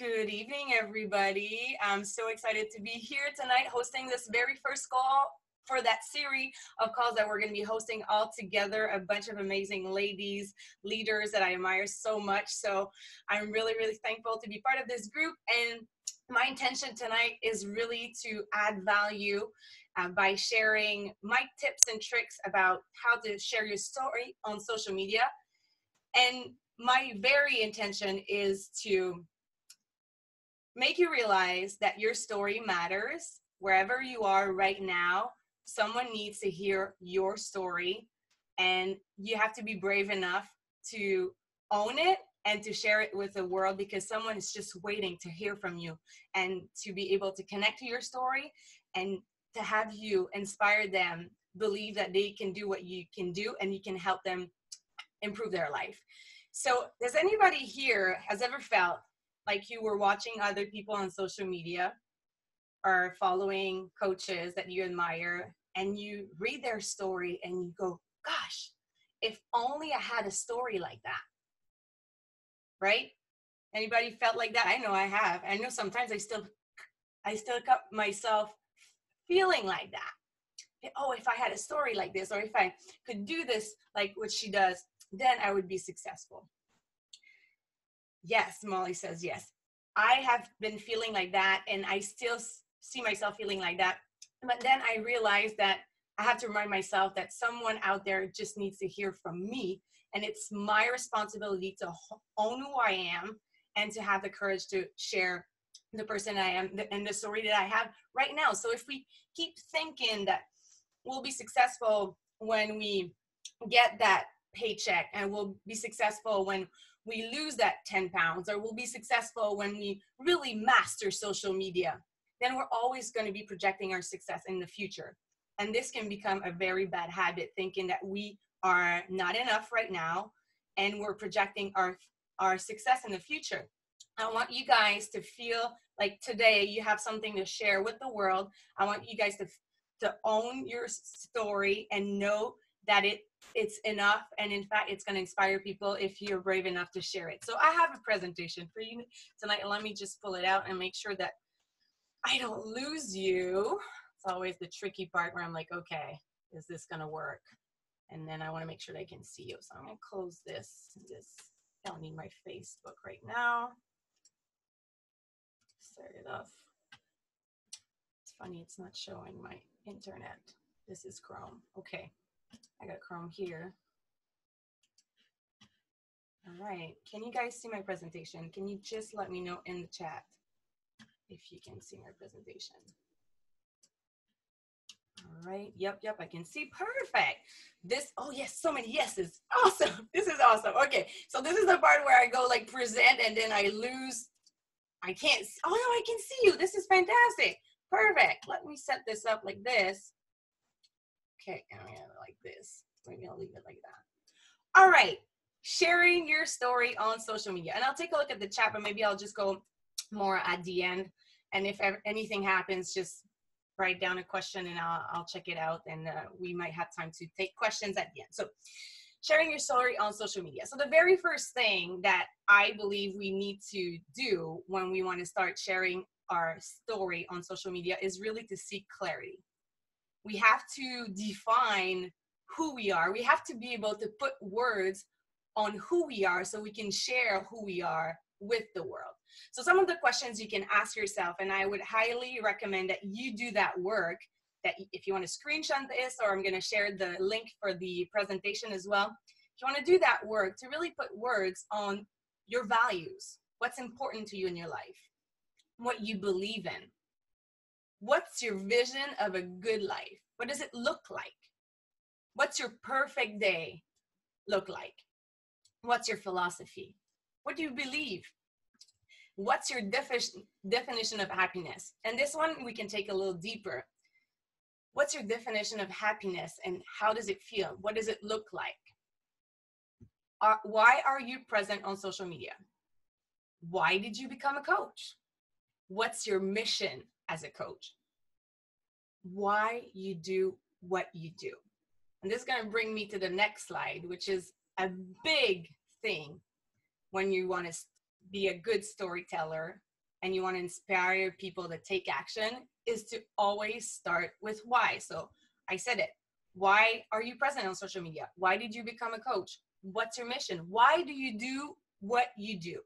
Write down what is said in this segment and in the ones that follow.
Good evening, everybody. I'm so excited to be here tonight hosting this very first call for that series of calls that we're going to be hosting all together. A bunch of amazing ladies, leaders that I admire so much. So I'm really, really thankful to be part of this group. And my intention tonight is really to add value by sharing my tips and tricks about how to share your story on social media. And my very intention is to make you realize that your story matters wherever you are right now. Someone needs to hear your story, and you have to be brave enough to own it and to share it with the world, because someone is just waiting to hear from you and to be able to connect to your story and to have you inspire them, believe that they can do what you can do and you can help them improve their life. So does anybody here has ever felt like you were watching other people on social media or following coaches that you admire, and you read their story and you go, gosh, if only I had a story like that, right? Anybody felt like that? I know I have. I know sometimes I still cut myself feeling like that. Oh, if I had a story like this, or if I could do this like what she does, then I would be successful. Yes, Molly says yes. I have been feeling like that, and I still see myself feeling like that. But then I realized that I have to remind myself that someone out there just needs to hear from me, and it's my responsibility to own who I am and to have the courage to share the person I am and the story that I have right now. So if we keep thinking that we'll be successful when we get that paycheck, and we'll be successful when we lose that 10 pounds, or we'll be successful when we really master social media, then we're always going to be projecting our success in the future. And this can become a very bad habit, thinking that we are not enough right now and we're projecting our success in the future. I want you guys to feel like today you have something to share with the world. I want you guys to own your story and know that it's enough, and in fact it's going to inspire people if you're brave enough to share it. So I have a presentation for you tonight. Let me just pull it out and make sure that I don't lose you. It's always the tricky part where I'm like, okay, is this going to work? And then I want to make sure they can see you. So I'm going to close this. I don't need my Facebook right now. Start it off. It's funny, it's not showing my internet. This is Chrome. Okay, I got Chrome here. All right, can you guys see my presentation? Can you just let me know in the chat if you can see my presentation? All right, yep, I can see, perfect. Oh yes, so many yeses, awesome, this is awesome. Okay, so this is the part where I go like present and then I lose, I can't, oh no, I can see you, this is fantastic, perfect. Let me set this up like this. Okay, and I'm gonna like this, maybe I'll leave it like that. All right, sharing your story on social media, and I'll take a look at the chat, but maybe I'll just go more at the end, and if anything happens, just write down a question and I'll check it out, and we might have time to take questions at the end. So sharing your story on social media. So the very first thing that I believe we need to do when we want to start sharing our story on social media is really to seek clarity. We have to define who we are. We have to be able to put words on who we are so we can share who we are with the world. So some of the questions you can ask yourself, and I would highly recommend that you do that work, that if you want to screenshot this, or I'm going to share the link for the presentation as well. If you want to do that work, to really put words on your values, what's important to you in your life, what you believe in. What's your vision of a good life? What does it look like? What's your perfect day look like? What's your philosophy? What do you believe? What's your definition of happiness? And this one we can take a little deeper. What's your definition of happiness, and how does it feel? What does it look like? Why are you present on social media? Why did you become a coach? What's your mission as a coach? Why you do what you do? And this is going to bring me to the next slide, which is a big thing when you want to be a good storyteller and you want to inspire people to take action is to always start with why. So I said it. Why are you present on social media? Why did you become a coach? What's your mission? Why do you do what you do?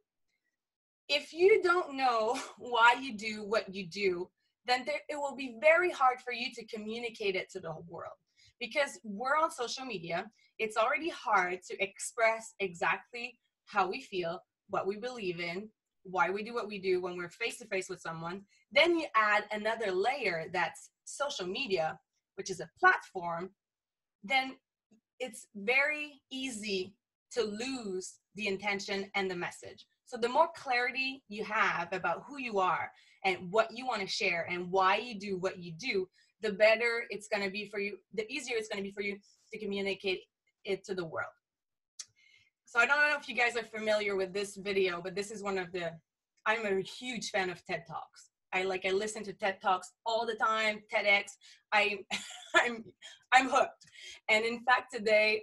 If you don't know why you do what you do, then it will be very hard for you to communicate it to the whole world. Because we're on social media, it's already hard to express exactly how we feel, what we believe in, why we do what we do when we're face to face with someone. Then you add another layer that's social media, which is a platform, then it's very easy to lose the intention and the message. So the more clarity you have about who you are and what you want to share and why you do what you do, the better it's going to be for you, the easier it's going to be for you to communicate it to the world. So I don't know if you guys are familiar with this video, but this is I'm a huge fan of TED Talks. I listen to TED Talks all the time, TEDx. I'm hooked. And in fact, today,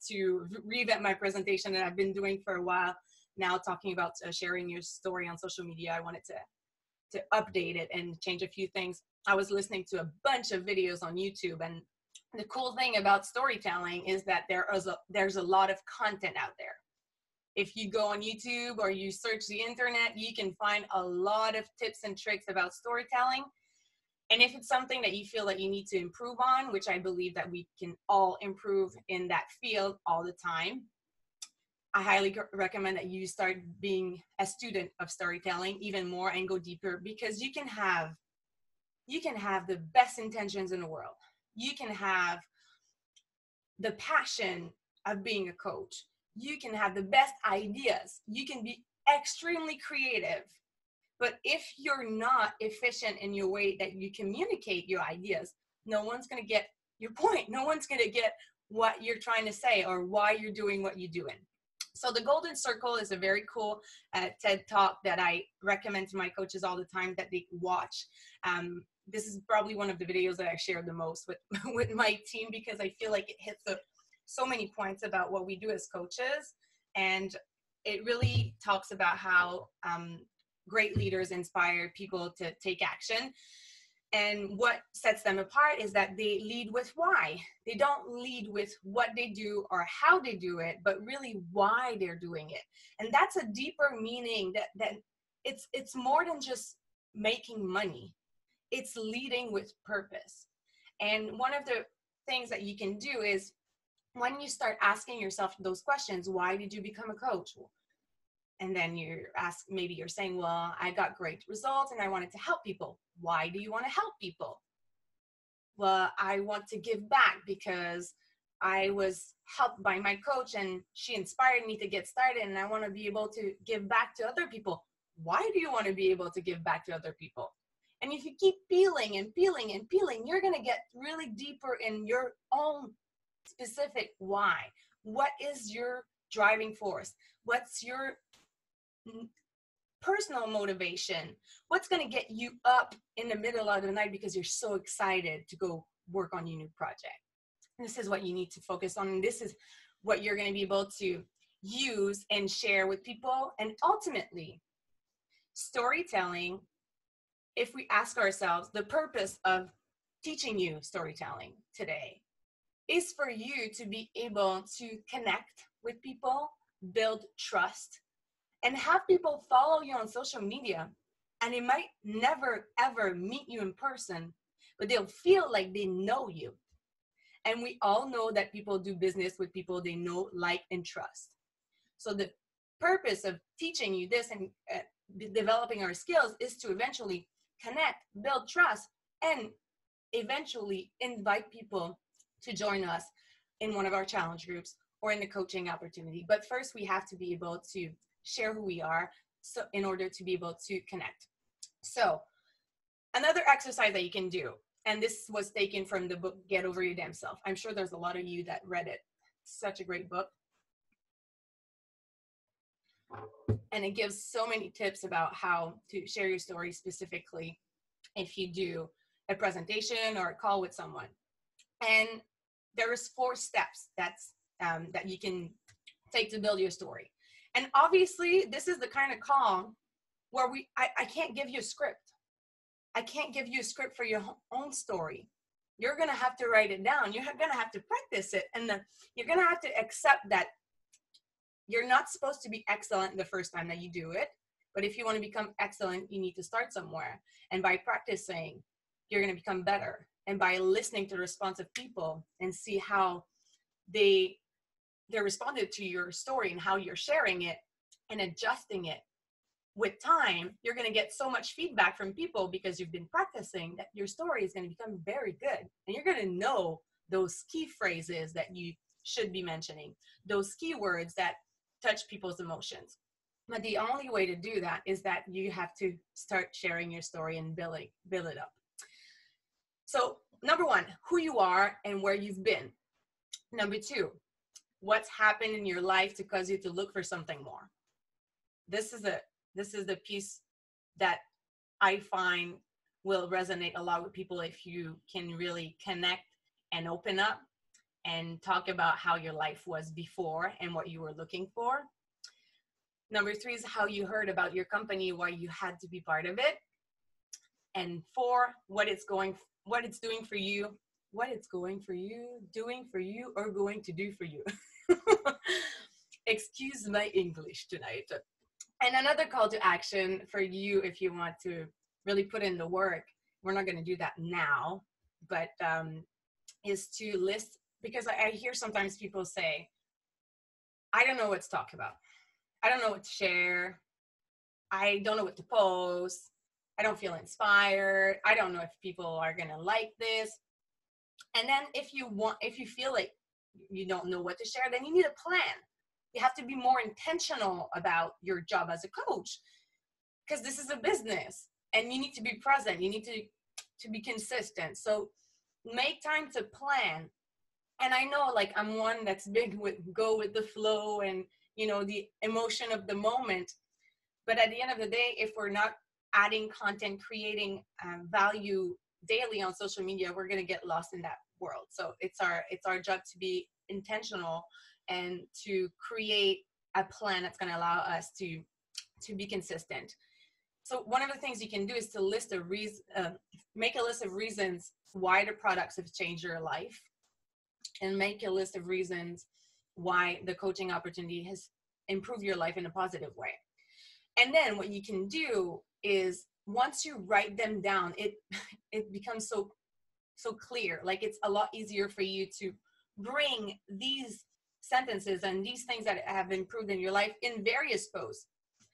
to revamp my presentation that I've been doing for a while now, talking about sharing your story on social media, I wanted to update it and change a few things. I was listening to a bunch of videos on YouTube, and the cool thing about storytelling is that there's a lot of content out there. If you go on YouTube or you search the internet, you can find a lot of tips and tricks about storytelling. And if it's something that you feel that you need to improve on, which I believe that we can all improve in that field all the time, I highly recommend that you start being a student of storytelling even more and go deeper, because you can have the best intentions in the world. You can have the passion of being a coach. You can have the best ideas. You can be extremely creative. But if you're not efficient in your way that you communicate your ideas, no one's going to get your point. No one's going to get what you're trying to say or why you're doing what you're doing. So the Golden Circle is a very cool TED Talk that I recommend to my coaches all the time that they watch. This is probably one of the videos that I share the most with my team, because I feel like it hits so many points about what we do as coaches. And it really talks about how great leaders inspire people to take action. And what sets them apart is that they lead with why. They don't lead with what they do or how they do it, but really why they're doing it. And that's a deeper meaning that it's more than just making money. It's leading with purpose. And one of the things that you can do is, when you start asking yourself those questions, why did you become a coach? And then maybe you're saying, well, I got great results and I wanted to help people. Why do you want to help people? Well, I want to give back because I was helped by my coach and she inspired me to get started, and I want to be able to give back to other people. Why do you want to be able to give back to other people? And if you keep peeling and peeling and peeling, you're going to get really deeper in your own specific why. What is your driving force? What's your personal motivation? What's going to get you up in the middle of the night because you're so excited to go work on your new project? And this is what you need to focus on. And this is what you're going to be able to use and share with people. And ultimately, storytelling, if we ask ourselves, the purpose of teaching you storytelling today is for you to be able to connect with people, build trust, and have people follow you on social media. And they might never, ever meet you in person, but they'll feel like they know you. And we all know that people do business with people they know, like, and trust. So the purpose of teaching you this and developing our skills is to eventually connect, build trust, and eventually invite people to join us in one of our challenge groups or in the coaching opportunity. But first, we have to be able to share who we are, so in order to be able to connect. So another exercise that you can do, and this was taken from the book Get Over Your Damn Self. I'm sure there's a lot of you that read it. Such a great book. And it gives so many tips about how to share your story, specifically if you do a presentation or a call with someone. And there's 4 steps that you can take to build your story. And obviously, this is the kind of call where I can't give you a script. I can't give you a script for your own story. You're going to have to write it down. You're going to have to practice it. And then you're going to have to accept that you're not supposed to be excellent the first time that you do it. But if you want to become excellent, you need to start somewhere. And by practicing, you're going to become better. And by listening to the response of people and see how they responded to your story and how you're sharing it and adjusting it with time, you're going to get so much feedback from people because you've been practicing that your story is going to become very good. And you're going to know those key phrases that you should be mentioning, those keywords that touch people's emotions. But the only way to do that is that you have to start sharing your story and build it up. So number one, who you are and where you've been. Number two, what's happened in your life to cause you to look for something more. This is the piece that I find will resonate a lot with people if you can really connect and open up and talk about how your life was before and what you were looking for. Number three is how you heard about your company, why you had to be part of it. And four, what it's doing for you, doing for you, or going to do for you. Excuse my English tonight. And another call to action for you, if you want to really put in the work, we're not going to do that now, but is to list, because I hear sometimes people say, I don't know what to talk about. I don't know what to share. I don't know what to post. I don't feel inspired. I don't know if people are going to like this. And then if you feel like you don't know what to share, then you need a plan. You have to be more intentional about your job as a coach, because this is a business and you need to be present. You need to be consistent. So make time to plan. And I know, like, I'm one that's big with go with the flow and, the emotion of the moment. But at the end of the day, if we're not adding content, creating value daily on social media, we're going to get lost in that world. So it's our job to be intentional and to create a plan that's going to allow us to be consistent. So one of the things you can do is to make a list of reasons why the products have changed your life, and make a list of reasons why the coaching opportunity has improved your life in a positive way. And then what you can do is, once you write them down, it becomes so clear. Like, it's a lot easier for you to bring these sentences and these things that have improved in your life in various posts.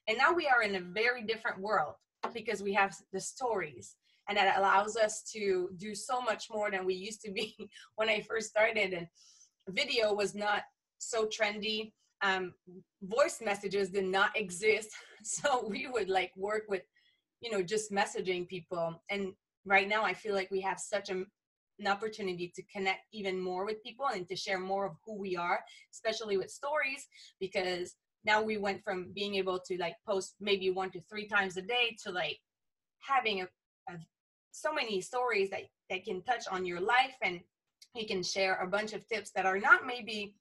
And now we are in a very different world because we have the stories, and that allows us to do so much more than we used to be when I first started. And video was not so trendy. Voice messages did not exist. So we would work with, just messaging people. And right now I feel like we have such an opportunity to connect even more with people and to share more of who we are, especially with stories, because now we went from being able to post maybe 1 to 3 times a day to having so many stories that can touch on your life, and you can share a bunch of tips that are not maybe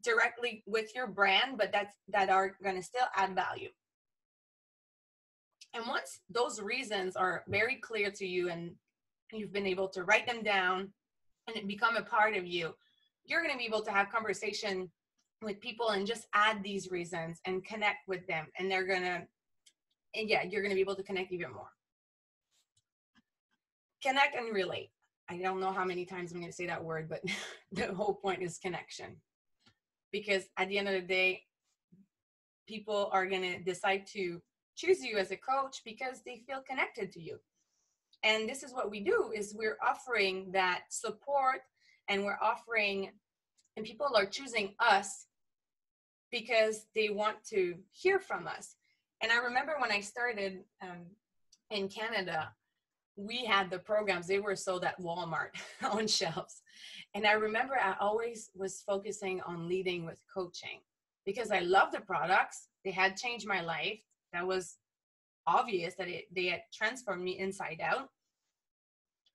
directly with your brand, but that are going to still add value. And once those reasons are very clear to you and you've been able to write them down and it become a part of you, you're going to be able to have conversation with people and just add these reasons and connect with them. And you're going to be able to connect even more. Connect and relate. I don't know how many times I'm going to say that word, but the whole point is connection. Because at the end of the day, people are going to decide to choose you as a coach because they feel connected to you. And this is what we do, is we're offering that support, and and people are choosing us because they want to hear from us. And I remember when I started in Canada, we had the programs, they were sold at Walmart on shelves. And I remember I always was focusing on leading with coaching because I love the products. They had changed my life. That was obvious that they had transformed me inside out.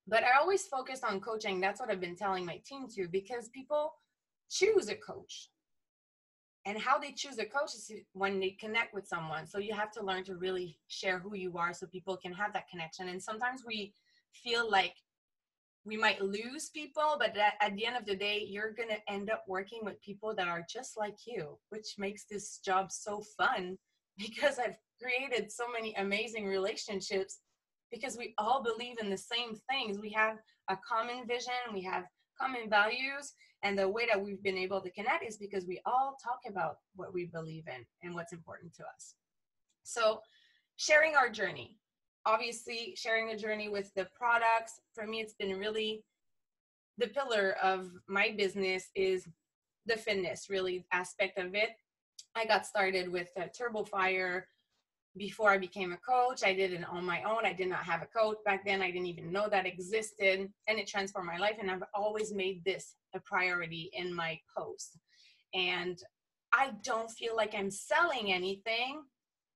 But I always focused on coaching. That's what I've been telling my team too, because people choose a coach. And how they choose a coach is when they connect with someone. So you have to learn to really share who you are so people can have that connection. And sometimes we feel like we might lose people, but at the end of the day, you're going to end up working with people that are just like you, which makes this job so fun, because I've created so many amazing relationships because we all believe in the same things. We have a common vision, we have common values, and the way that we've been able to connect is because we all talk about what we believe in and what's important to us. So sharing our journey, obviously sharing the journey with the products, for me, it's been really the pillar of my business is the fitness really aspect of it. I got started with Turbo Fire before I became a coach. I did it on my own. I did not have a coach back then. I didn't even know that existed, and it transformed my life. And I've always made this a priority in my posts. And I don't feel like I'm selling anything,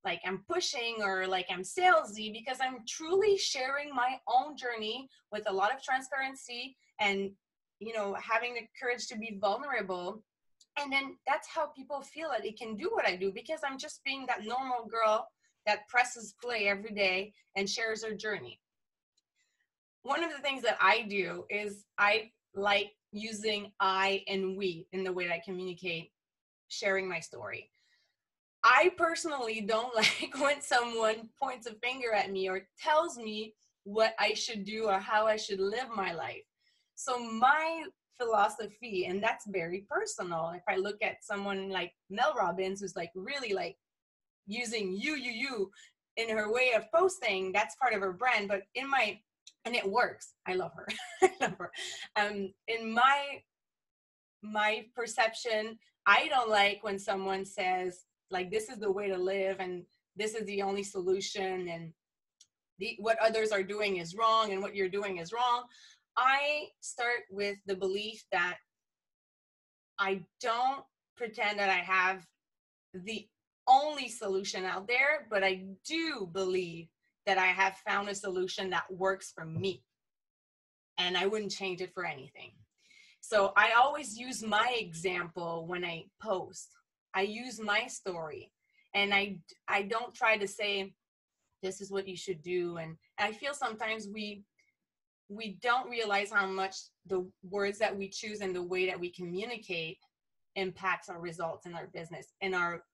like I'm pushing or like I'm salesy, because I'm truly sharing my own journey with a lot of transparency and, you know, having the courage to be vulnerable. And then that's how people feel that they can do what I do, because I'm just being that normal girl that presses play every day and shares her journey. One of the things that I do is I like using I and we in the way that I communicate, sharing my story. I personally don't like when someone points a finger at me or tells me what I should do or how I should live my life. So my philosophy, and that's very personal. If I look at someone like Mel Robbins, who's like really like using you in her way of posting, that's part of her brand. But and it works. I love her. I love her. In my perception, I don't like when someone says like, this is the way to live and this is the only solution, and what others are doing is wrong and what you're doing is wrong. I start with the belief that I don't pretend that I have the only solution out there, but I do believe that I have found a solution that works for me, and I wouldn't change it for anything. So I always use my example when I post. I use my story, and I don't try to say this is what you should do. And I feel sometimes we don't realize how much the words that we choose and the way that we communicate impacts our results in our business and our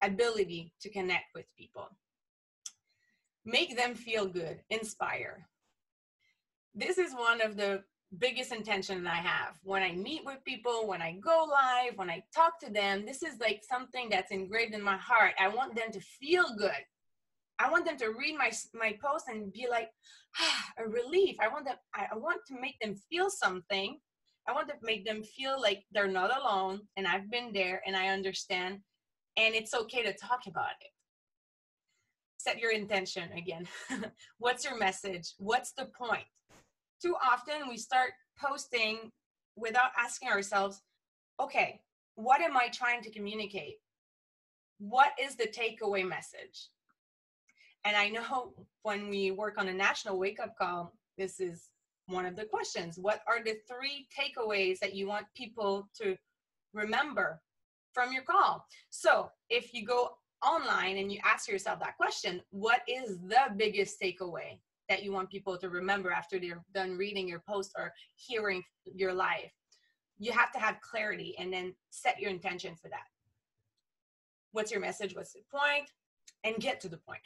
ability to connect with people. Make them feel good, inspire. This is one of the biggest intention I have when I meet with people, when I go live, when I talk to them. This is like something that's engraved in my heart. I want them to feel good. I want them to read my post and be like, a relief. I want to make them feel something. I want to make them feel like they're not alone, and I've been there and I understand, and it's okay to talk about it. Set your intention again. What's your message? What's the point? Too often we start posting without asking ourselves, okay, what am I trying to communicate? What is the takeaway message? And I know when we work on a national wake-up call, this is one of the questions. What are the 3 takeaways that you want people to remember from your call? So if you go online and you ask yourself that question, what is the biggest takeaway that you want people to remember after they're done reading your post or hearing your live? You have to have clarity and then set your intention for that. What's your message? What's the point? And get to the point.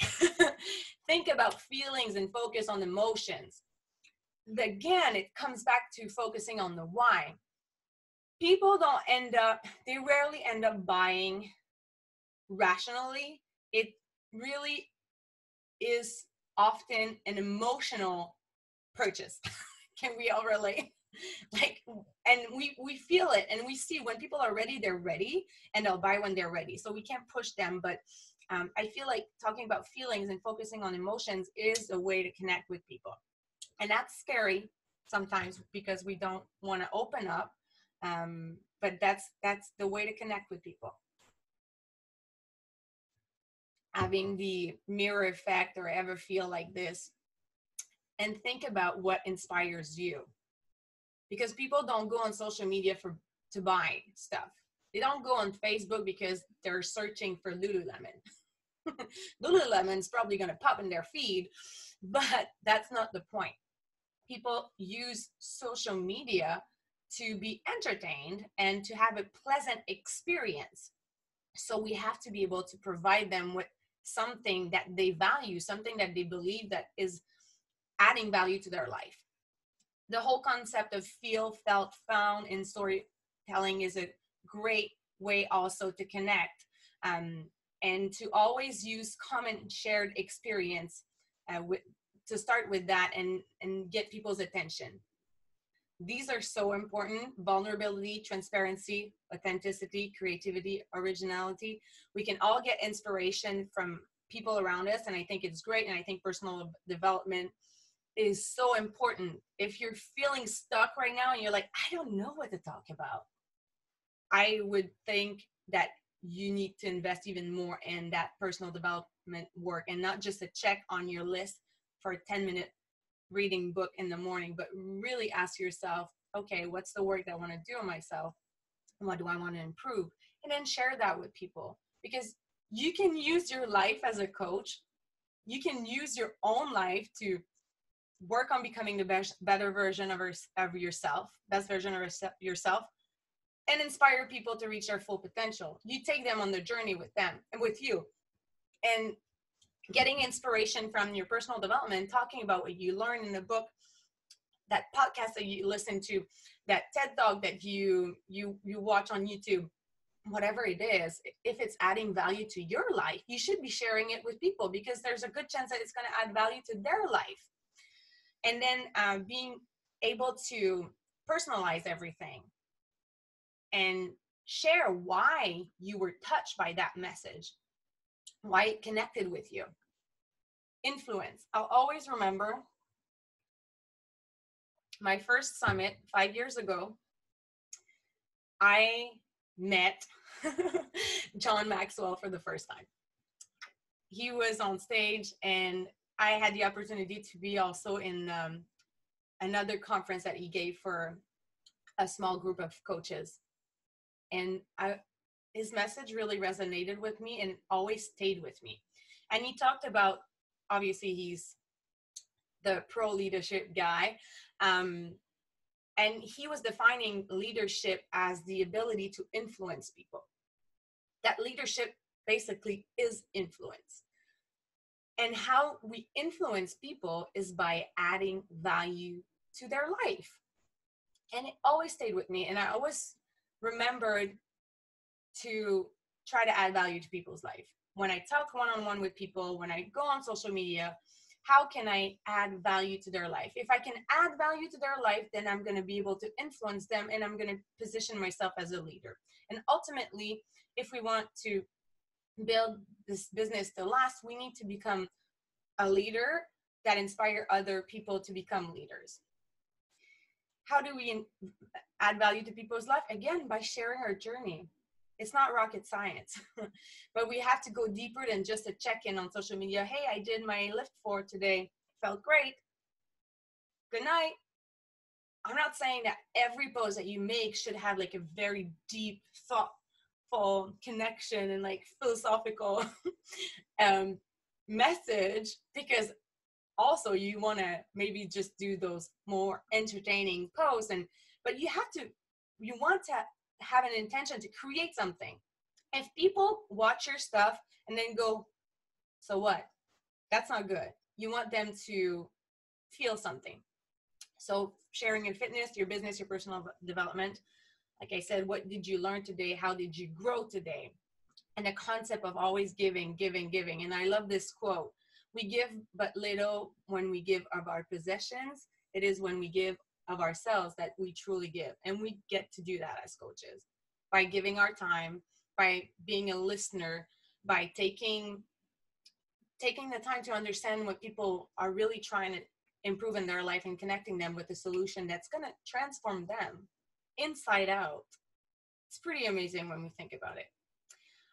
Think about feelings and focus on emotions. Again, it comes back to focusing on the why. People they rarely end up buying rationally. It really is often an emotional purchase. Can we all relate? And we feel it, and we see when people are ready, they're ready, and they'll buy when they're ready. So we can't push them, but I feel like talking about feelings and focusing on emotions is a way to connect with people. And that's scary sometimes because we don't want to open up. But that's the way to connect with people. Having the mirror effect, or ever feel like this, and think about what inspires you. Because people don't go on social media to buy stuff. They don't go on Facebook because they're searching for Lululemon. Lululemon's probably going to pop in their feed, but that's not the point. People use social media to be entertained and to have a pleasant experience. So we have to be able to provide them with something that they value, something that they believe that is adding value to their life. The whole concept of feel, felt, found in storytelling is a great way also to connect, and to always use common shared experience to start with that and get people's attention. These are so important: vulnerability, transparency, authenticity, creativity, originality. We can all get inspiration from people around us, and I think it's great. And I think personal development is so important. If you're feeling stuck right now and you're like, I don't know what to talk about, I would think that you need to invest even more in that personal development work, and not just a check on your list for a 10-minute reading book in the morning, but really ask yourself, okay, what's the work that I want to do on myself? What do I want to improve? And then share that with people, because you can use your life as a coach. You can use your own life to work on becoming the better version of yourself, best version of yourself, and inspire people to reach their full potential. You take them on the journey with them and with you, and getting inspiration from your personal development, talking about what you learn in the book, that podcast that you listen to, that TED Talk that you watch on YouTube, whatever it is, if it's adding value to your life, you should be sharing it with people, because there's a good chance that it's going to add value to their life. And then being able to personalize everything and share why you were touched by that message, why it connected with you. Influence. I'll always remember my first summit 5 years ago. I met John Maxwell for the first time. He was on stage, and I had the opportunity to be also in another conference that he gave for a small group of coaches. And his message really resonated with me and always stayed with me. And he talked about, obviously he's the pro leadership guy, and he was defining leadership as the ability to influence people. That leadership basically is influence. And how we influence people is by adding value to their life. And it always stayed with me. And I always remembered to try to add value to people's life. When I talk one-on-one with people, when I go on social media, how can I add value to their life? If I can add value to their life, then I'm going to be able to influence them, and I'm going to position myself as a leader. And ultimately, if we want to build this business to last, we need to become a leader that inspire other people to become leaders. How do we add value to people's life? Again, by sharing our journey. It's not rocket science, but we have to go deeper than just a check-in on social media. Hey, I did my lift 4 today. Felt great. Good night. I'm not saying that every post that you make should have like a very deep, thoughtful connection and like philosophical message, because also you want to maybe just do those more entertaining posts, but you want to have an intention to create something. If people watch your stuff and then go, so what? That's not good. You want them to feel something. So sharing in fitness, your business, your personal development. Like I said, what did you learn today? How did you grow today? And the concept of always giving, giving, giving. And I love this quote. We give but little when we give of our possessions. It is when we give of ourselves that we truly give. And we get to do that as coaches by giving our time, by being a listener, by taking the time to understand what people are really trying to improve in their life and connecting them with a solution that's going to transform them inside out. It's pretty amazing when we think about it.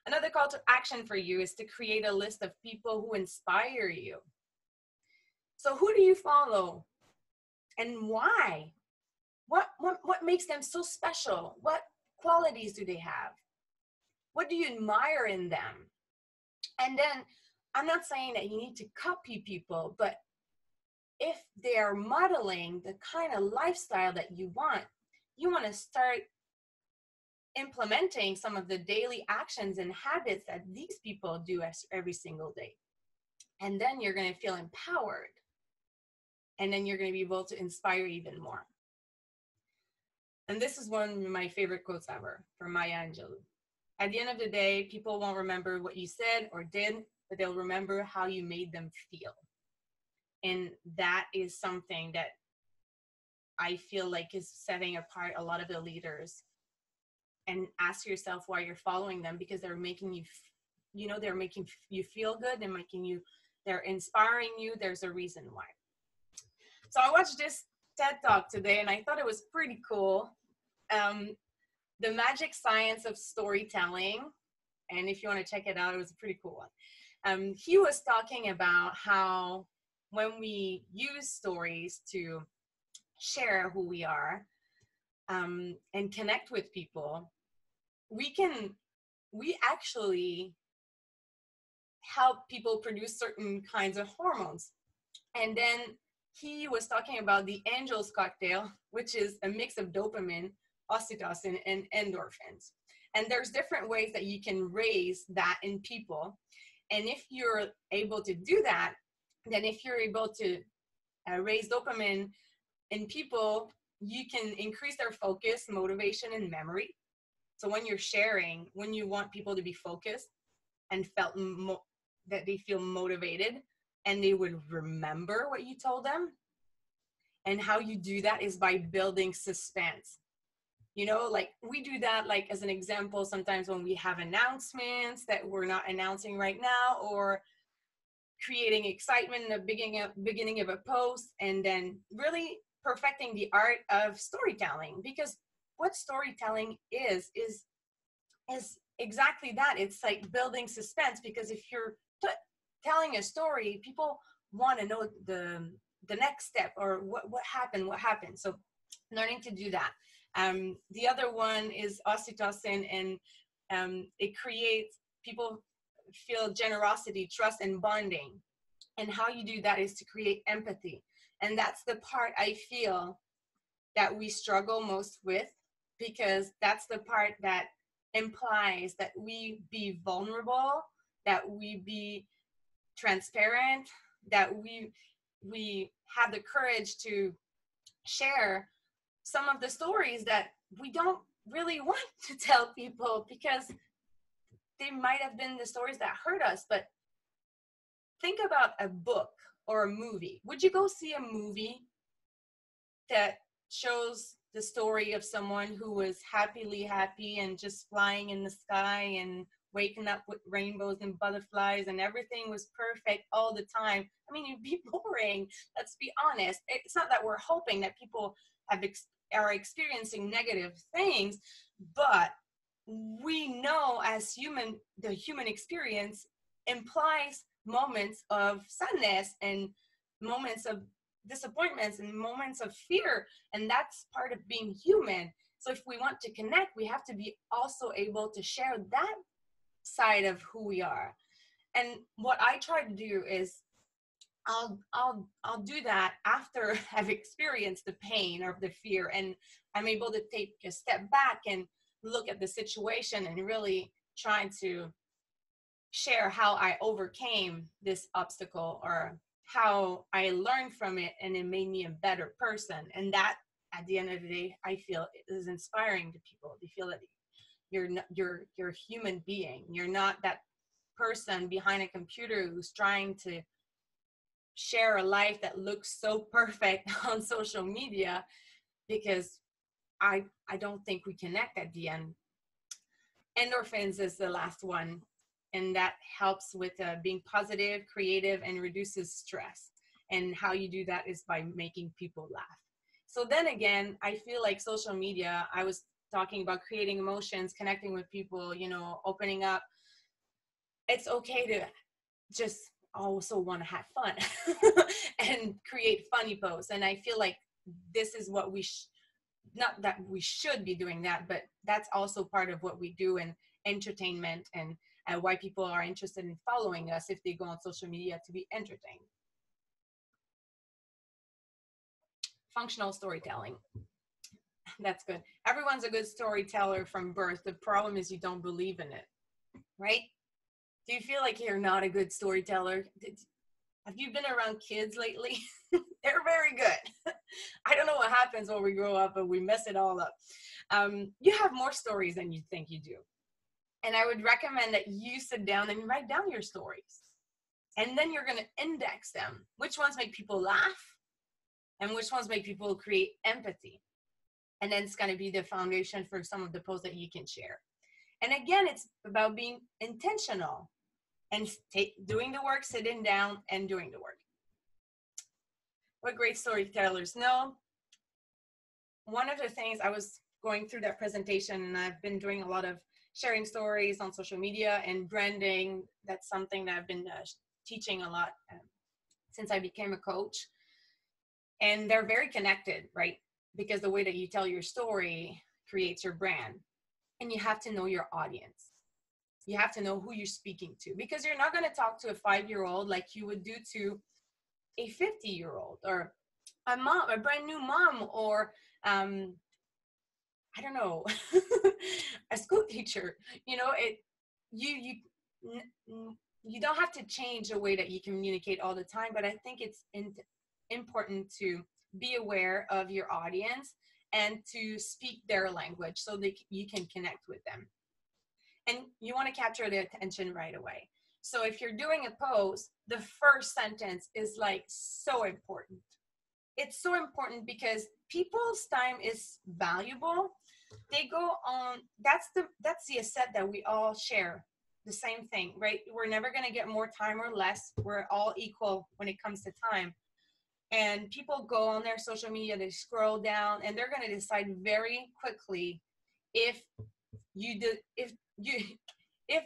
Another call to action for you is to create a list of people who inspire you. So who do you follow and why? What makes them so special? What qualities do they have? What do you admire in them? And then I'm not saying that you need to copy people, but if they are modeling the kind of lifestyle that you want to start implementing some of the daily actions and habits that these people do every single day. And then you're going to feel empowered. And then you're going to be able to inspire even more. And this is one of my favorite quotes ever from Maya Angelou. At the end of the day, people won't remember what you said or did, but they'll remember how you made them feel. And that is something that I feel like is setting apart a lot of the leaders. And ask yourself why you're following them, because they're making you, they're making you feel good. They're inspiring you. There's a reason why. So I watched this TED Talk today and I thought it was pretty cool. The Magic Science of Storytelling. And if you want to check it out, it was a pretty cool one. He was talking about how when we use stories to share who we are and connect with people, we actually help people produce certain kinds of hormones. And then he was talking about the Angel's cocktail, which is a mix of dopamine, oxytocin, and endorphins. And there's different ways that you can raise that in people. And if you're able to do that, then if you're able to raise dopamine in people, you can increase their focus, motivation, and memory. So when you're sharing, when you want people to be focused and that they feel motivated and they would remember what you told them. And how you do that is by building suspense. Like we do that, like as an example, sometimes when we have announcements that we're not announcing right now, or creating excitement in the beginning of a post, and then really perfecting the art of storytelling. Because what storytelling is exactly that. It's like building suspense, because if you're telling a story, people want to know the next step, or what happened. So learning to do that. The other one is oxytocin, and it creates, people feel generosity, trust, and bonding. And how you do that is to create empathy. And that's the part I feel that we struggle most with, because that's the part that implies that we be vulnerable, that we be transparent, that we have the courage to share some of the stories that we don't really want to tell people, because they might have been the stories that hurt us. But think about a book or a movie. Would you go see a movie that shows the story of someone who was happy and just flying in the sky and waking up with rainbows and butterflies and everything was perfect all the time? I mean, it'd be boring. Let's be honest. It's not that we're hoping that people are experiencing negative things, but we know as the human experience implies moments of sadness and moments of disappointments and moments of fear, and that's part of being human. So if we want to connect, we have to be also able to share that side of who we are. And what I try to do is I'll do that after I've experienced the pain or the fear, and I'm able to take a step back and look at the situation and really try to share how I overcame this obstacle, or how I learned from it and it made me a better person. And that, at the end of the day, I feel is inspiring to people. They feel that you're a human being. You're not that person behind a computer who's trying to share a life that looks so perfect on social media, because I don't think we connect at the end. Endorphins is the last one, and that helps with being positive, creative, and reduces stress. And how you do that is by making people laugh. So then again, I feel like social media, I was talking about creating emotions, connecting with people, opening up. It's okay to just also want to have fun and create funny posts. And I feel like this is what not that we should be doing that, but that's also part of what we do. And entertainment and why people are interested in following us if they go on social media to be entertained. Functional storytelling. That's good. Everyone's a good storyteller from birth. The problem is you don't believe in it, right? Do you feel like you're not a good storyteller? Have you been around kids lately? They're very good. I don't know what happens when we grow up, but we mess it all up. You have more stories than you think you do. And I would recommend that you sit down and write down your stories. And then you're going to index them. Which ones make people laugh? And which ones make people create empathy? And then it's going to be the foundation for some of the posts that you can share. And again, it's about being intentional and doing the work, sitting down and doing the work. What great storytellers know. One of the things I was going through that presentation, and I've been doing a lot of sharing stories on social media and branding. That's something that I've been teaching a lot since I became a coach. And they're very connected, right? Because the way that you tell your story creates your brand. And you have to know your audience. You have to know who you're speaking to, because you're not going to talk to a 5-year-old like you would do to a 50-year-old or a mom, a brand new mom, or I don't know, a school teacher. You know, you don't have to change the way that you communicate all the time, but I think it's important to be aware of your audience and to speak their language so that you can connect with them. And you want to capture their attention right away. So if you're doing a post, the first sentence is like so important. It's so important because people's time is valuable. They go on, that's the asset that we all share, the same thing, right? We're never going to get more time or less. We're all equal when it comes to time. And people go on their social media, they scroll down, and they're going to decide very quickly if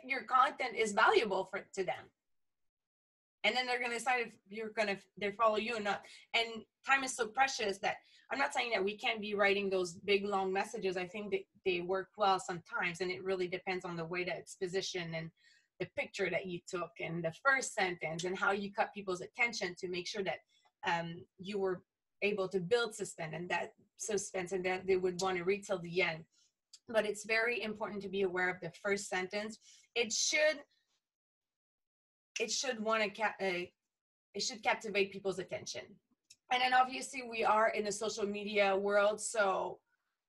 your content is valuable to them. And then they're going to decide if they follow you or not. And time is so precious that I'm not saying that we can't be writing those big long messages. I think that they work well sometimes, and it really depends on the way that it's positioned and the picture that you took and the first sentence and how you cut people's attention to make sure that you were able to build suspense and that they would want to read till the end. But it's very important to be aware of the first sentence. It should captivate people's attention. And then obviously we are in the social media world, so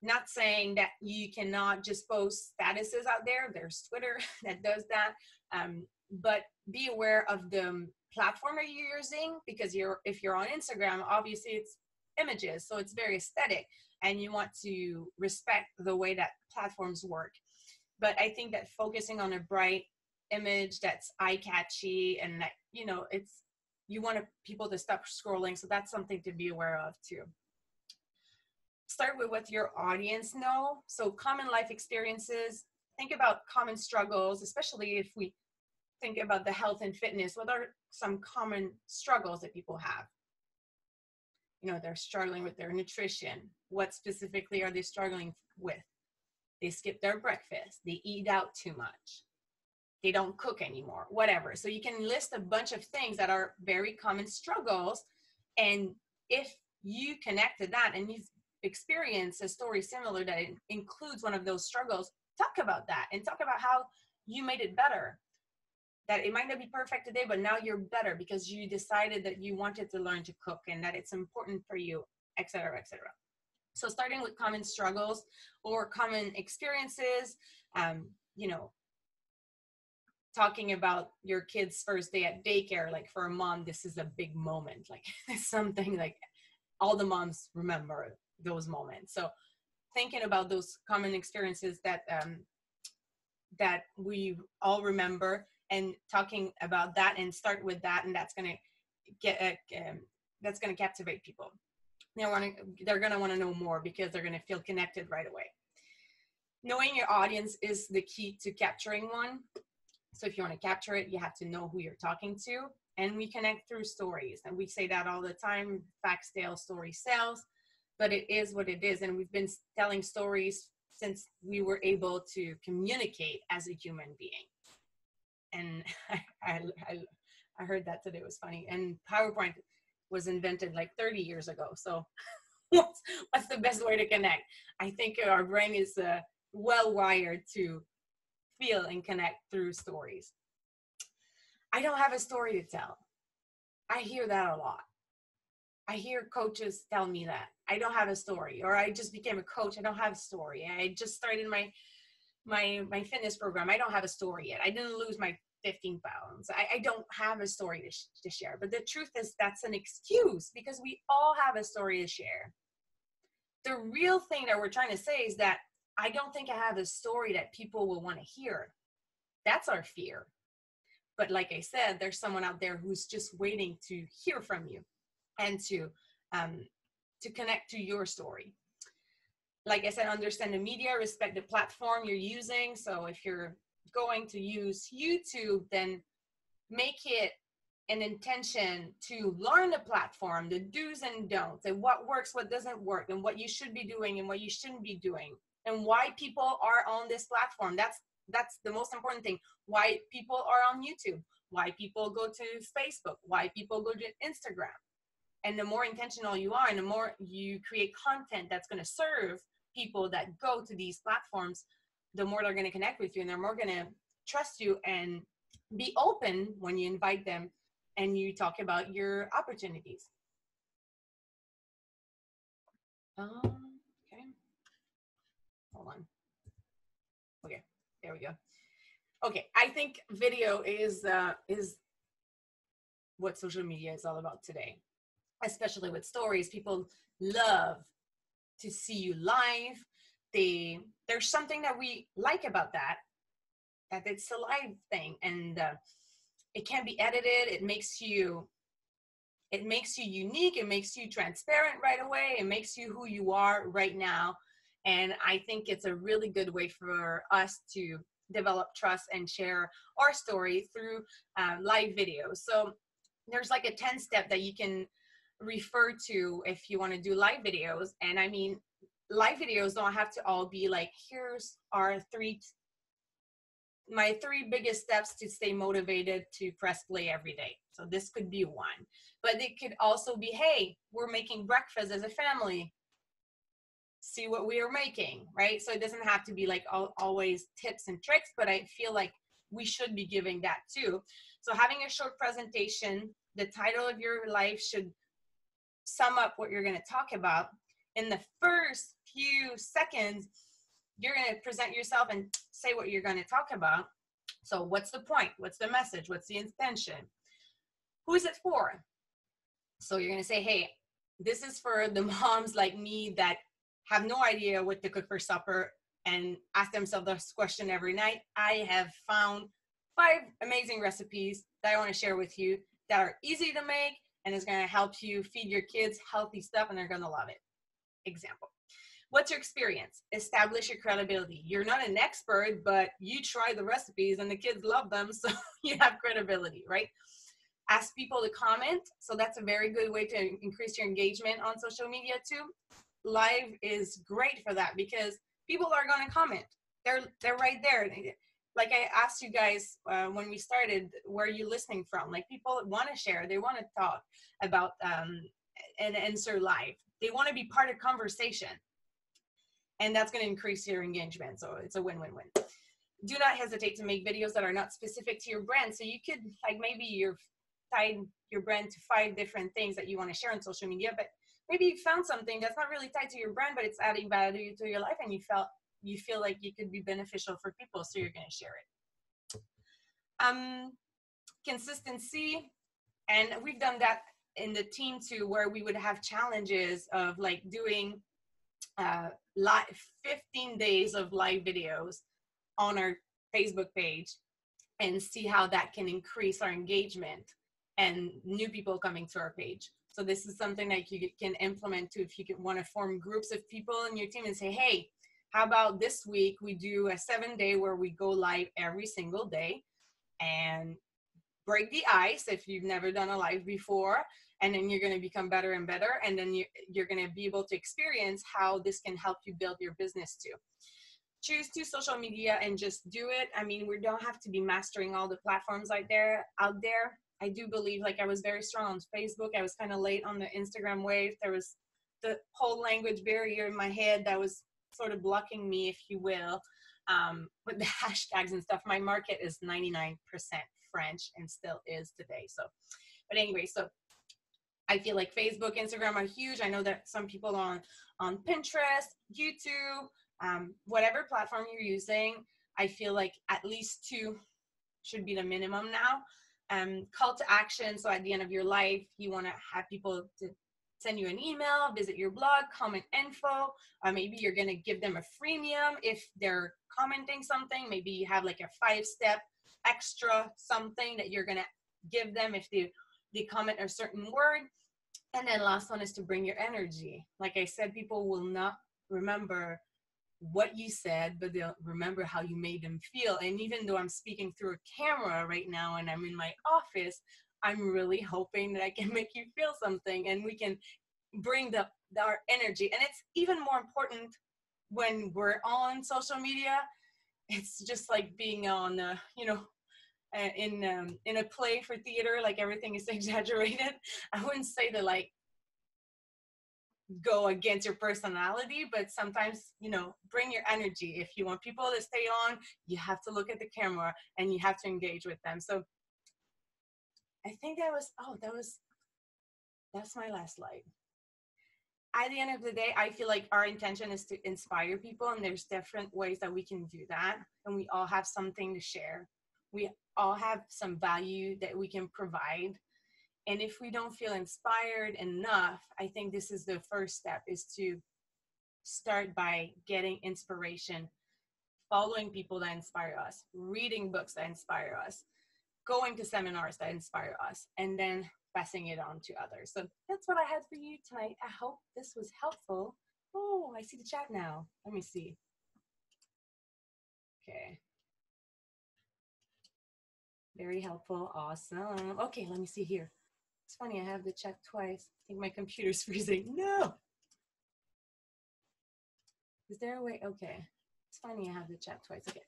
not saying that you cannot just post statuses out there. There's Twitter that does that, but be aware of the platform that you're using, because if you're on Instagram, obviously it's images, so it's very aesthetic, and you want to respect the way that platforms work. But I think that focusing on a bright image that's eye-catchy and that, you want people to stop scrolling, so that's something to be aware of too. Start with what your audience know. So common life experiences, think about common struggles, especially if we think about the health and fitness. What are some common struggles that people have? They're struggling with their nutrition. What specifically are they struggling with? They skip their breakfast. They eat out too much. They don't cook anymore, whatever. So you can list a bunch of things that are very common struggles. And if you connect to that and you've experienced a story similar that includes one of those struggles, talk about that and talk about how you made it better. That it might not be perfect today, but now you're better because you decided that you wanted to learn to cook and that it's important for you, et cetera, et cetera. So starting with common struggles or common experiences, talking about your kid's first day at daycare. Like for a mom, this is a big moment. Like it's something like all the moms remember those moments. So thinking about those common experiences that we all remember, and talking about that, and start with that, and that's going to captivate people. They're going to want to know more because they're going to feel connected right away. Knowing your audience is the key to capturing one. So if you want to capture it, you have to know who you're talking to, and we connect through stories. And we say that all the time, facts tell, story sells, but it is what it is. And we've been telling stories since we were able to communicate as a human being. And I heard that today. It was funny. And PowerPoint was invented like 30 years ago. So what's the best way to connect? I think our brain is well wired to feel and connect through stories. I don't have a story to tell. I hear that a lot. I hear coaches tell me that I don't have a story, or I just became a coach. I don't have a story. I just started my fitness program. I don't have a story yet. I didn't lose my 15 pounds. I don't have a story to share. But the truth is that's an excuse, because we all have a story to share. The real thing that we're trying to say is that I don't think I have a story that people will want to hear. That's our fear. But like I said, there's someone out there who's just waiting to hear from you and to connect to your story. Like I said, understand the media, respect the platform you're using. So if you're going to use YouTube, then make it an intention to learn the platform, the do's and don'ts, and what works, what doesn't work, and what you should be doing and what you shouldn't be doing, and why people are on this platform. That's the most important thing. Why people are on YouTube, why people go to Facebook, why people go to Instagram. And the more intentional you are, and the more you create content that's going to serve people that go to these platforms, the more they're going to connect with you, and they're more going to trust you and be open when you invite them and you talk about your opportunities. Okay. Hold on. Okay, there we go. Okay, I think video is what social media is all about today, especially with stories. People love to see you live. There's something that we like about that it's a live thing, and it can be edited. It makes you unique. It makes you transparent right away. It makes you who you are right now. And I think it's a really good way for us to develop trust and share our story through live videos. So there's like a 10-step that you can refer to if you want to do live videos. And I mean, live videos don't have to all be like, here's my three biggest steps to stay motivated to press play every day. So this could be one, but it could also be, hey, we're making breakfast as a family. See what we are making, right? So it doesn't have to be like always tips and tricks, but I feel like we should be giving that too. So having a short presentation, the title of your life should sum up what you're going to talk about. In the first few seconds, you're going to present yourself and say what you're going to talk about. So what's the point? What's the message? What's the intention? Who is it for? So you're going to say, hey, this is for the moms like me that have no idea what to cook for supper and ask themselves this question every night. I have found 5 amazing recipes that I want to share with you that are easy to make and is going to help you feed your kids healthy stuff, and they're going to love it. Example. What's your experience? Establish your credibility. You're not an expert, but you try the recipes and the kids love them, so you have credibility, right? Ask people to comment. So that's a very good way to increase your engagement on social media too. Live is great for that because people are going to comment. They're right there. Like I asked you guys when we started, where are you listening from? Like people want to share. They want to talk about and answer live. They want to be part of conversation. And that's going to increase your engagement. So it's a win-win-win. Do not hesitate to make videos that are not specific to your brand. So you could, like, maybe you've tied your brand to 5 different things that you want to share on social media, but maybe you found something that's not really tied to your brand, but it's adding value to your life, and you feel like it could be beneficial for people, so you're going to share it. Consistency, and we've done that in the team too, where we would have challenges of like doing live 15 days of live videos on our Facebook page and see how that can increase our engagement and new people coming to our page. So this is something that you can implement too if you want to form groups of people in your team and say, hey, how about this week we do a 7-day where we go live every single day and break the ice if you've never done a live before, and then you're going to become better and better, and then you're going to be able to experience how this can help you build your business too. choose to social media and just do it. I mean, we don't have to be mastering all the platforms out there. I do believe, like, I was very strong on Facebook. I was kind of late on the Instagram wave. There was the whole language barrier in my head that was sort of blocking me, if you will, with the hashtags and stuff. My market is 99% French and still is today. So, but anyway, so I feel like Facebook, Instagram are huge. I know that some people on Pinterest, YouTube, whatever platform you're using, I feel like at least 2 should be the minimum now. Call to action. So at the end of your life, you want to have people to send you an email, visit your blog, comment info. Maybe you're going to give them a freemium if they're commenting something. Maybe you have like a 5-step extra something that you're going to give them if they comment a certain word. And then last one is to bring your energy. Like I said, people will not remember what you said, but they'll remember how you made them feel. And even though I'm speaking through a camera right now and I'm in my office, I'm really hoping that I can make you feel something and we can bring our energy. And it's even more important when we're on social media. It's just like being on, in a play for theater, like everything is exaggerated. I wouldn't say that like go against your personality, but sometimes, bring your energy. If you want people to stay on, you have to look at the camera and you have to engage with them. So I think that's my last slide. At the end of the day, I feel like our intention is to inspire people, and there's different ways that we can do that. And we all have something to share. We all have some value that we can provide. And if we don't feel inspired enough, I think this is the first step, is to start by getting inspiration, following people that inspire us, reading books that inspire us, going to seminars that inspire us, and then passing it on to others. So that's what I had for you tonight. I hope this was helpful. Oh, I see the chat now. Let me see. Okay. Very helpful. Awesome. Okay, let me see here. It's funny, I have the chat twice. I think my computer's freezing. No. Is there a way? Okay. It's funny, I have the chat twice. Okay.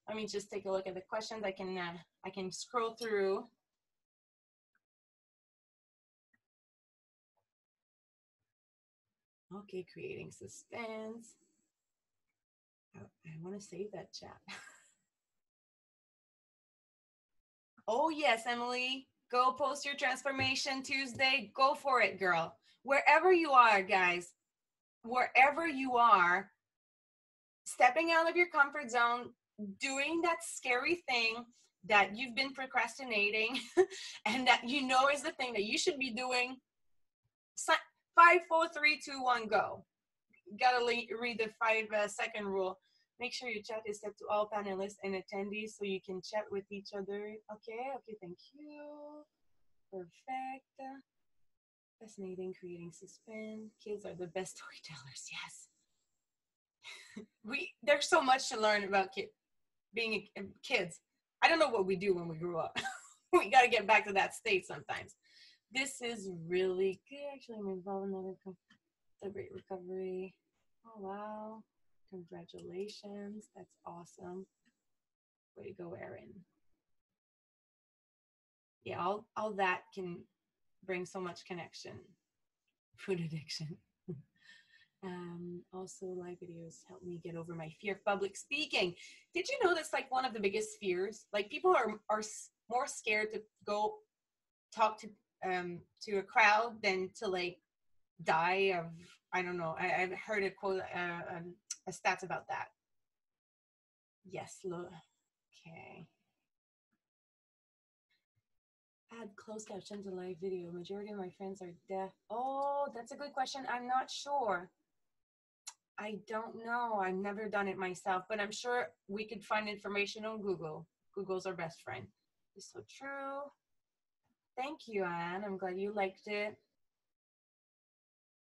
Let me just take a look at the questions. I can scroll through. Okay, creating suspense. I want to save that chat. Oh yes, Emily. Go post your transformation Tuesday. Go for it, girl. Wherever you are, guys, wherever you are, stepping out of your comfort zone, doing that scary thing that you've been procrastinating and that you know is the thing that you should be doing. 5, 4, 3, 2, 1, go. Gotta read the 5-second rule. Make sure your chat is set to all panelists and attendees so you can chat with each other. Okay, thank you. Perfect. Fascinating, creating suspense. Kids are the best storytellers, yes. There's so much to learn about being kids. I don't know what we do when we grew up. We got to get back to that state sometimes. This is really good. Actually, I'm involved in another Celebrate recovery. Oh, wow. Congratulations. That's awesome. Way to go, Erin. Yeah, all that can bring so much connection. Food addiction. Also, live videos help me get over my fear of public speaking. Did you know that's like one of the biggest fears? Like, people are more scared to go talk to a crowd than to like die of, I don't know. I've heard a quote, a stats about that. Yes, look. Okay. Add closed caption to live video. Majority of my friends are deaf. Oh, that's a good question. I'm not sure. I don't know. I've never done it myself, but I'm sure we could find information on Google. Google's our best friend. It's so true. Thank you, Anne. I'm glad you liked it.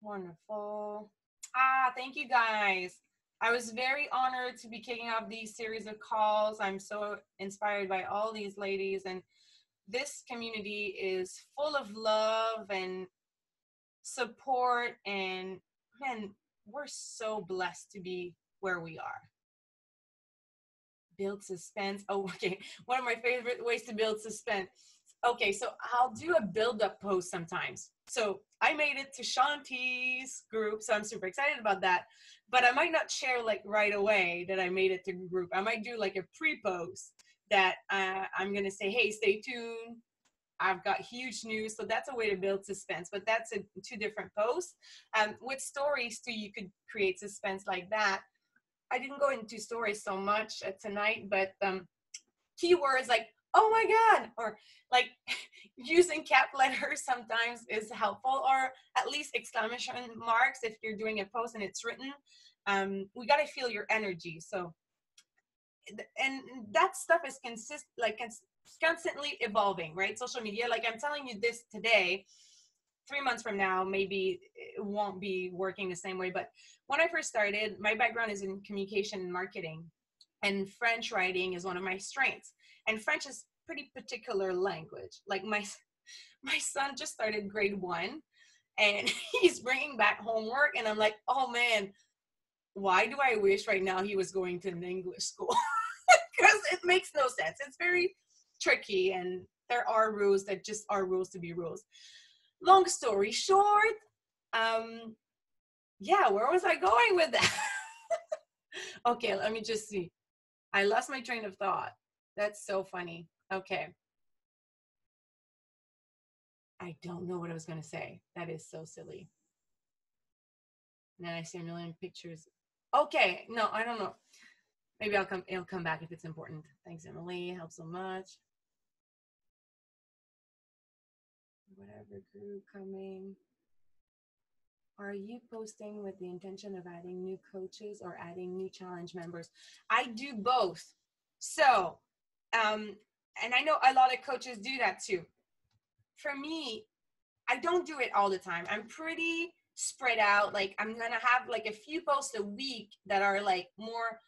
Wonderful. Thank you, guys. I was very honored to be kicking off these series of calls. I'm so inspired by all these ladies, and this community is full of love and support, and man, we're so blessed to be where we are. build suspense. Oh, okay. One of my favorite ways to build suspense. Okay, so I'll do a build-up post sometimes. So I made it to Shanti's group, so I'm super excited about that. But I might not share like right away that I made it to group. I might do like a pre-post that I'm gonna say, hey, stay tuned. I've got huge news. So that's a way to build suspense, but that's two different posts. With stories too, you could create suspense like that. I didn't go into stories so much tonight, but keywords like, oh my God, or like using cap letters sometimes is helpful, or at least exclamation marks if you're doing a post and it's written. We got to feel your energy. So, and that stuff is constantly evolving, right? Social media, like I'm telling you this today, 3 months from now, maybe it won't be working the same way. But when I first started, my background is in communication and marketing, and French writing is one of my strengths. And French is pretty particular language. Like my son just started grade 1 and he's bringing back homework. And I'm like, oh man, why do I wish right now he was going to an English school? Because it makes no sense. It's very tricky, and there are rules that just are rules to be rules. Long story short, yeah, where was I going with that? Okay, let me just see. I lost my train of thought. That's so funny. Okay. I don't know what I was going to say. That is so silly. And then I see a million pictures. Okay, no, I don't know. Maybe it'll come back if it's important. Thanks, Emily. Helps so much. Whatever group coming. Are you posting with the intention of adding new coaches or adding new challenge members? I do both. So, and I know a lot of coaches do that too. For me, I don't do it all the time. I'm pretty spread out. Like I'm going to have like a few posts a week that are like more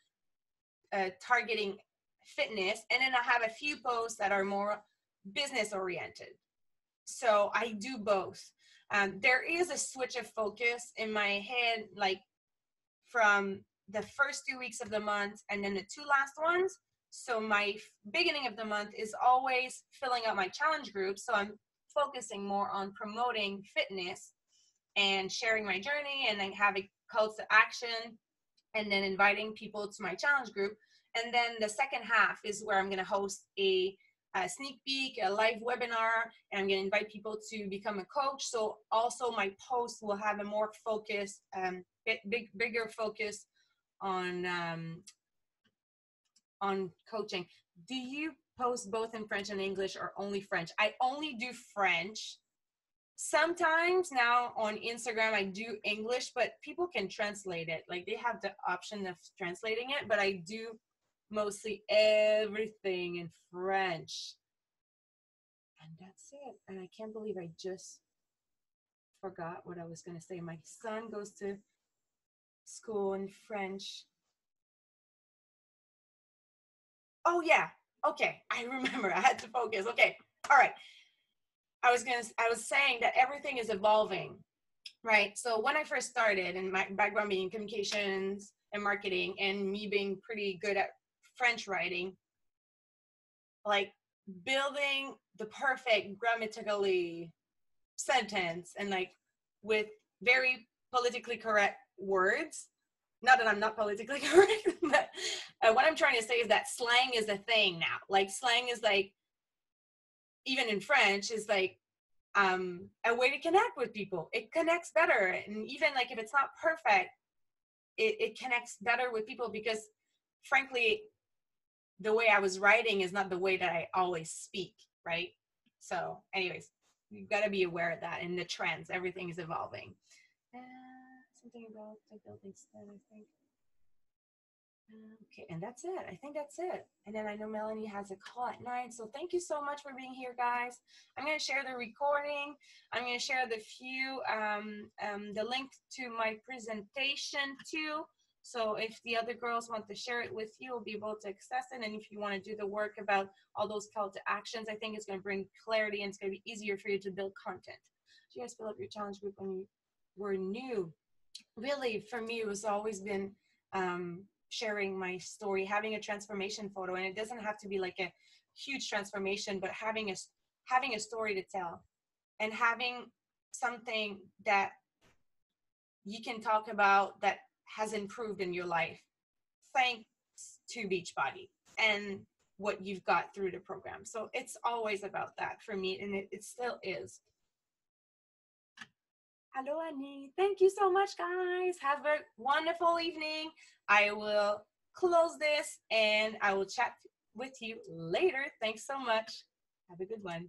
targeting fitness. And then I have a few posts that are more business oriented. So I do both. There is a switch of focus in my head, like from the first 2 weeks of the month and then the 2 last ones. So my beginning of the month is always filling out my challenge group. So I'm focusing more on promoting fitness and sharing my journey, and then having calls to action, and then inviting people to my challenge group. And then the second half is where I'm going to host a sneak peek, a live webinar, and I'm going to invite people to become a coach. So also my posts will have a more focused, bigger focus on coaching. Do you post both in French and English, or only French? I only do French. Sometimes now on Instagram I do English, but people can translate it. Like they have the option of translating it, but I do mostly everything in French. And that's it. And I can't believe I just forgot what I was going to say. My son goes to school in French. Oh yeah. Okay. I remember. I had to focus. Okay. All right. I was saying that everything is evolving, right? So when I first started, and my background being communications and marketing, and me being pretty good at French writing, like building the perfect grammatically sentence and like with very politically correct words. Not that I'm not politically correct, but what I'm trying to say is that slang is a thing now. Like slang is like, even in French, is like a way to connect with people. It connects better. And even like if it's not perfect, it connects better with people, because frankly, the way I was writing is not the way that I always speak, right? So anyways, you've got to be aware of that, and the trends, everything is evolving. Something about the building stand, I think. Okay, and that's it. I think that's it. And then I know Melanie has a call at 9. So thank you so much for being here, guys. I'm going to share the recording. I'm going to share the link to my presentation too. So if the other girls want to share it with you, you'll be able to access it. And if you want to do the work about all those call to actions, I think it's going to bring clarity, and it's going to be easier for you to build content. Did you guys fill up your challenge group when you were new? Really, for me, it was always been sharing my story, having a transformation photo. And it doesn't have to be like a huge transformation, but having a story to tell, and having something that you can talk about that has improved in your life thanks to Beachbody and what you've got through the program. So it's always about that for me, and it still is. Hello, Annie. Thank you so much, guys. Have a wonderful evening. I will close this and I will chat with you later. Thanks so much. Have a good one.